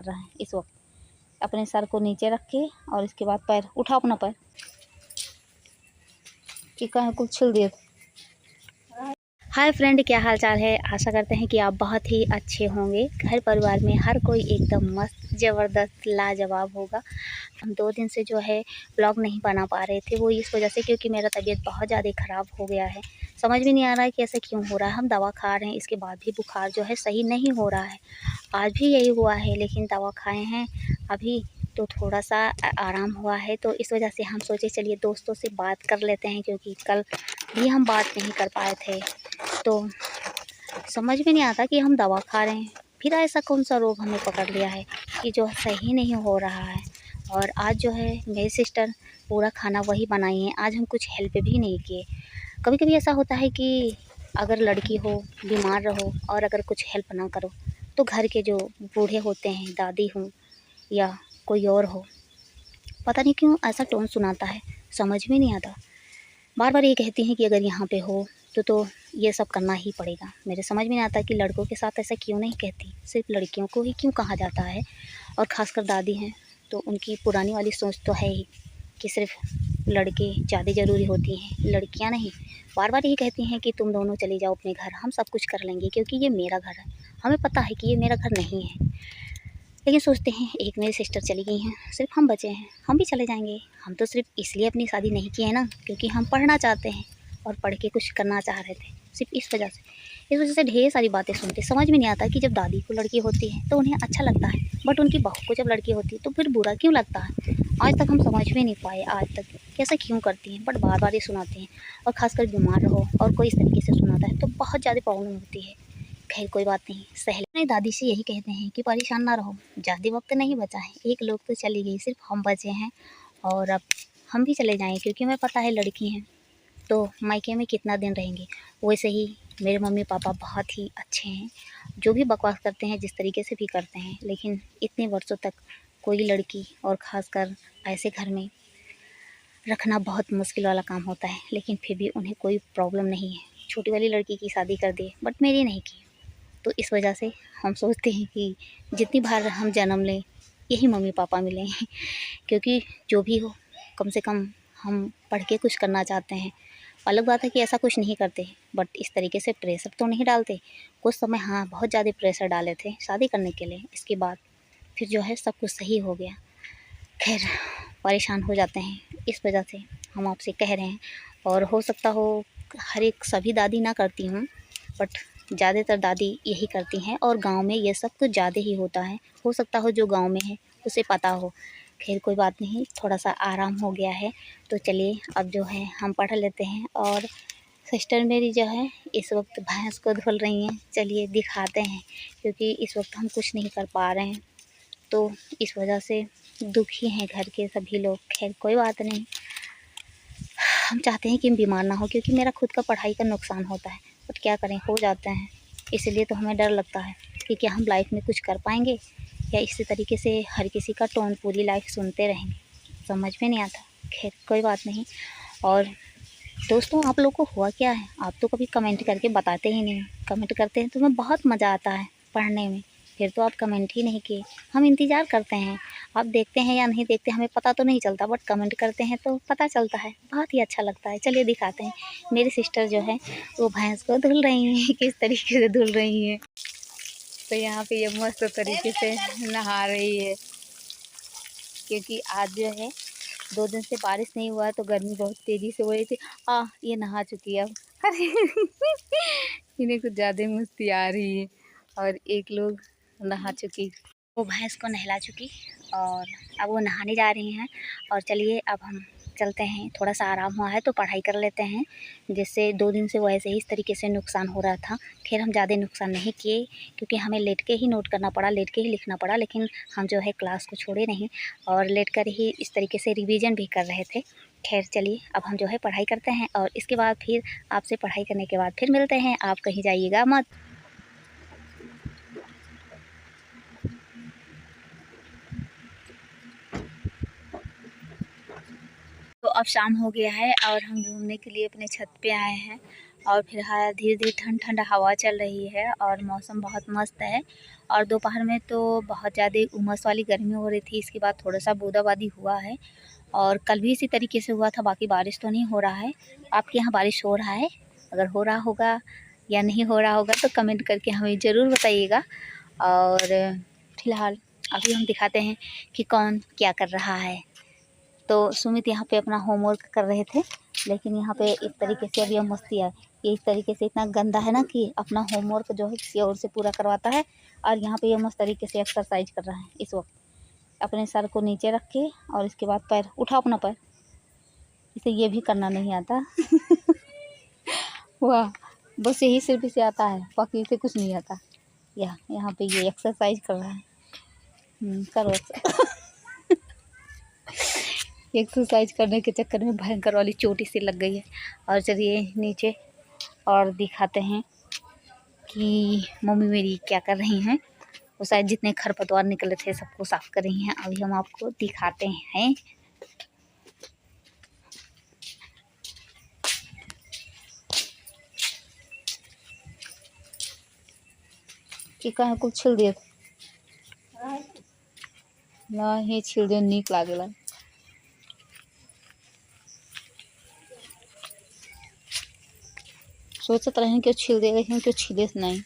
रहा है इस वक्त। अपने सर को नीचे रख के और इसके बाद पैर उठा, अपना पैर कि कहीं कुछ छिल दिए। हाय फ्रेंड, क्या हाल चाल है। आशा करते हैं कि आप बहुत ही अच्छे होंगे। घर परिवार में हर कोई एकदम मस्त, ज़बरदस्त, लाजवाब होगा। हम 2 दिन से जो है ब्लॉग नहीं बना पा रहे थे, वो इस वजह से क्योंकि मेरा तबीयत बहुत ज़्यादा ख़राब हो गया है। समझ में नहीं आ रहा है कि ऐसा क्यों हो रहा है। हम दवा खा रहे हैं, इसके बाद भी बुखार जो है सही नहीं हो रहा है। आज भी यही हुआ है, लेकिन दवा खाए हैं अभी तो थोड़ा सा आराम हुआ है। तो इस वजह से हम सोचे चलिए दोस्तों से बात कर लेते हैं, क्योंकि कल भी हम बात नहीं कर पाए थे। तो समझ में नहीं आता कि हम दवा खा रहे हैं, फिर ऐसा कौन सा रोग हमें पकड़ लिया है कि जो सही नहीं हो रहा है। और आज जो है मेरी सिस्टर पूरा खाना वही बनाई है, आज हम कुछ हेल्प भी नहीं किए। कभी कभी ऐसा होता है कि अगर लड़की हो, बीमार रहो और अगर कुछ हेल्प ना करो तो घर के जो बूढ़े होते हैं, दादी हो या कोई और हो, पता नहीं क्यों ऐसा टोन सुनाता है, समझ में नहीं आता। बार बार ये कहती हैं कि अगर यहाँ पे हो तो ये सब करना ही पड़ेगा। मेरे समझ में नहीं आता कि लड़कों के साथ ऐसा क्यों नहीं कहती, सिर्फ लड़कियों को ही क्यों कहा जाता है। और ख़ासकर दादी हैं तो उनकी पुरानी वाली सोच तो है ही कि सिर्फ लड़के ज़्यादा ज़रूरी होती हैं, लड़कियाँ नहीं। बार बार ये कहती हैं कि तुम दोनों चली जाओ अपने घर, हम सब कुछ कर लेंगे, क्योंकि ये मेरा घर है। हमें पता है कि ये मेरा घर नहीं है, लेकिन सोचते हैं एक मेरी सिस्टर चली गई हैं, सिर्फ हम बचे हैं, हम भी चले जाएंगे। हम तो सिर्फ इसलिए अपनी शादी नहीं की है ना, क्योंकि हम पढ़ना चाहते हैं और पढ़ के कुछ करना चाह रहे थे, सिर्फ इस वजह से। इस वजह से ढेर सारी बातें सुनते, समझ में नहीं आता कि जब दादी को लड़की होती है तो उन्हें अच्छा लगता है, बट उनकी बहू को जब लड़की होती है तो फिर बुरा क्यों लगता है। आज तक हम समझ में नहीं पाए, आज तक कैसा क्यों करती हैं, बट बार बार ये सुनाते हैं। और ख़ासकर बीमार रहो और कोई इस तरीके से सुनाता है तो बहुत ज़्यादा प्रॉब्लम होती है। खैर कोई बात नहीं, सहेली अपनी दादी से यही कहते हैं कि परेशान ना रहो, ज़्यादा वक्त नहीं बचा है, एक लोग तो चली गई, सिर्फ हम बचे हैं। और अब हम भी चले जाएंगे, क्योंकि हमें पता है लड़की हैं तो मायके में कितना दिन रहेंगे। वैसे ही मेरे मम्मी पापा बहुत ही अच्छे हैं, जो भी बकवास करते हैं जिस तरीके से भी करते हैं, लेकिन इतने वर्षों तक कोई लड़की और ख़ासकर ऐसे घर में रखना बहुत मुश्किल वाला काम होता है। लेकिन फिर भी उन्हें कोई प्रॉब्लम नहीं है, छोटी वाली लड़की की शादी कर दी, बट मेरी नहीं की। तो इस वजह से हम सोचते हैं कि जितनी बार हम जन्म लें यही मम्मी पापा मिलें क्योंकि जो भी हो, कम से कम हम पढ़ के कुछ करना चाहते हैं। अलग बात है कि ऐसा कुछ नहीं करते, बट इस तरीके से प्रेशर तो नहीं डालते। कुछ समय हाँ बहुत ज़्यादा प्रेशर डाले थे शादी करने के लिए, इसके बाद फिर जो है सब कुछ सही हो गया। खैर परेशान हो जाते हैं, इस वजह से हम आपसे कह रहे हैं। और हो सकता हो हर एक सभी दादी ना करती हूँ, बट ज़्यादातर दादी यही करती हैं, और गांव में ये सब कुछ ज़्यादा ही होता है। हो सकता हो जो गांव में है उसे पता हो। खैर कोई बात नहीं, थोड़ा सा आराम हो गया है तो चलिए अब जो है हम पढ़ लेते हैं। और सिस्टर मेरी जो है इस वक्त भैंस को धुल रही हैं, चलिए दिखाते हैं, क्योंकि इस वक्त हम कुछ नहीं कर पा रहे हैं तो इस वजह से दुखी हैं घर के सभी लोग। खैर कोई बात नहीं, हम चाहते हैं कि हम बीमार ना हो, क्योंकि मेरा खुद का पढ़ाई का नुकसान होता है, बट क्या करें हो जाते हैं। इसलिए तो हमें डर लगता है कि क्या हम लाइफ में कुछ कर पाएंगे, या इसी तरीके से हर किसी का टोन पूरी लाइफ सुनते रहेंगे, समझ में नहीं आता। खैर कोई बात नहीं। और दोस्तों आप लोग को हुआ क्या है, आप तो कभी कमेंट करके बताते ही नहीं। कमेंट करते हैं तो हमें बहुत मज़ा आता है पढ़ने में, फिर तो आप कमेंट ही नहीं किए। हम इंतज़ार करते हैं, आप देखते हैं या नहीं देखते हमें पता तो नहीं चलता, बट कमेंट करते हैं तो पता चलता है, बहुत ही अच्छा लगता है। चलिए दिखाते हैं। मेरी सिस्टर जो है वो भैंस को धुल रही हैं, किस तरीके से धुल रही हैं। तो यहाँ पे ये मस्त तरीके से नहा रही है, क्योंकि आज जो है 2 दिन से बारिश नहीं हुआ है तो गर्मी बहुत तेज़ी से हो रही थी। ये नहा चुकी है अब। अरे इन्हें कुछ ज़्यादा मस्ती आ रही है। और एक लोग नहा चुकी, वो भैंस को नहला चुकी, और अब वो नहाने जा रही हैं। और चलिए अब हम चलते हैं, थोड़ा सा आराम हुआ है तो पढ़ाई कर लेते हैं, जिससे 2 दिन से वो ऐसे ही इस तरीके से नुकसान हो रहा था। खैर हम ज़्यादा नुकसान नहीं किए, क्योंकि हमें लेट के ही नोट करना पड़ा, लेट के ही लिखना पड़ा, लेकिन हम जो है क्लास को छोड़े नहीं और लेट कर ही इस तरीके से रिवीजन भी कर रहे थे। खैर चलिए अब हम जो है पढ़ाई करते हैं, और इसके बाद फिर आपसे पढ़ाई करने के बाद फिर मिलते हैं। आप कहीं जाइएगा मत। तो अब शाम हो गया है और हम घूमने के लिए अपने छत पे आए हैं, और फिर धीरे धीरे ठंडा हवा चल रही है और मौसम बहुत मस्त है। और दोपहर में तो बहुत ज़्यादा उमस वाली गर्मी हो रही थी, इसके बाद थोड़ा सा बूंदाबांदी हुआ है और कल भी इसी तरीके से हुआ था। बाकी बारिश तो नहीं हो रहा है। आपके यहाँ बारिश हो रहा है? अगर हो रहा होगा या नहीं हो रहा होगा तो कमेंट करके हमें ज़रूर बताइएगा। और फिलहाल अभी हम दिखाते हैं कि कौन क्या कर रहा है। तो सुमित यहाँ पे अपना होमवर्क कर रहे थे, लेकिन यहाँ पे एक तरीके से अभी हम मस्ती है, ये इस तरीके से इतना गंदा है ना कि अपना होमवर्क जो है किसी और से पूरा करवाता है। और यहाँ पे ये मस्त तरीके से एक्सरसाइज कर रहा है इस वक्त। अपने सर को नीचे रख के और इसके बाद पैर उठा अपना पैर, इसे ये भी करना नहीं आता। वाह, बस यही सिर्फ इसे आता है, बाकी इसे कुछ नहीं आता। यहाँ पे ये एक्सरसाइज कर रहा है। करो एक्सरसाइज करने के चक्कर में भयंकर वाली चोट इसे लग गई है। और चलिए नीचे और दिखाते हैं कि मम्मी मेरी क्या कर रही हैं। वो शायद जितने खरपतवार निकले थे सबको साफ कर रही हैं। अभी हम आपको दिखाते हैं। कि कहीं कुछ छिल दिए ना, ही छिल दिए नीक लागेला। सोचत रहे क्यों छिल देगा, लेकिन क्यों छिले नहीं।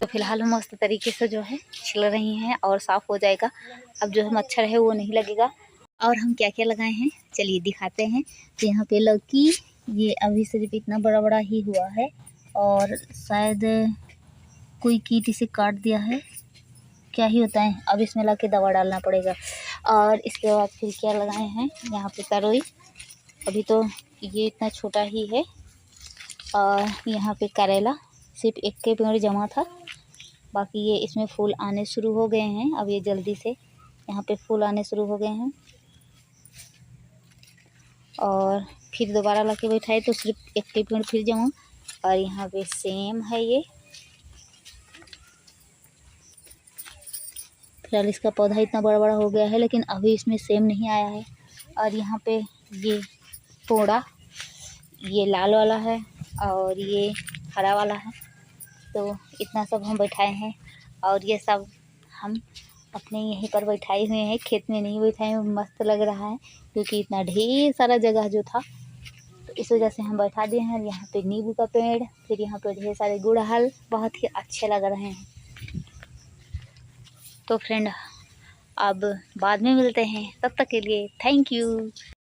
तो फिलहाल हम मस्त तरीके से जो है छिल रही हैं और साफ़ हो जाएगा। अब जो है मच्छर है वो नहीं लगेगा। और हम क्या क्या लगाए हैं चलिए दिखाते हैं। तो यहाँ पे लौकी, ये अभी सिर्फ इतना बड़ा बड़ा ही हुआ है और शायद कोई कीट इसे काट दिया है, क्या ही होता है। अब इसमें लाके दवा डालना पड़ेगा। और इसके बाद फिर क्या लगाए हैं यहाँ पे तरोई, अभी तो ये इतना छोटा ही है। और यहाँ पे करेला सिर्फ एक के पेड़ जमा था, बाकी ये इसमें फूल आने शुरू हो गए हैं। अब ये जल्दी से यहाँ पे फूल आने शुरू हो गए हैं। और फिर दोबारा लाके बैठाए तो सिर्फ एक के पेड़ फिर जमा। और यहाँ पे सेम है ये, फिलहाल इसका पौधा इतना बड़ा बड़ा हो गया है लेकिन अभी इसमें सेम नहीं आया है। और यहाँ पे ये पोड़ा, ये लाल वाला है और ये हरा वाला है। तो इतना सब हम बैठाए हैं और ये सब हम अपने यहीं पर बैठाए हुए हैं, खेत में नहीं बैठाए हुए। मस्त लग रहा है क्योंकि इतना ढेर सारा जगह जो था तो इस वजह से हम बैठा दिए हैं। यहाँ पे नींबू का पेड़, फिर यहाँ पे ढेर सारे गुड़हल, बहुत ही अच्छे लग रहे हैं। तो फ्रेंड अब बाद में मिलते हैं, तब तक के लिए थैंक यू।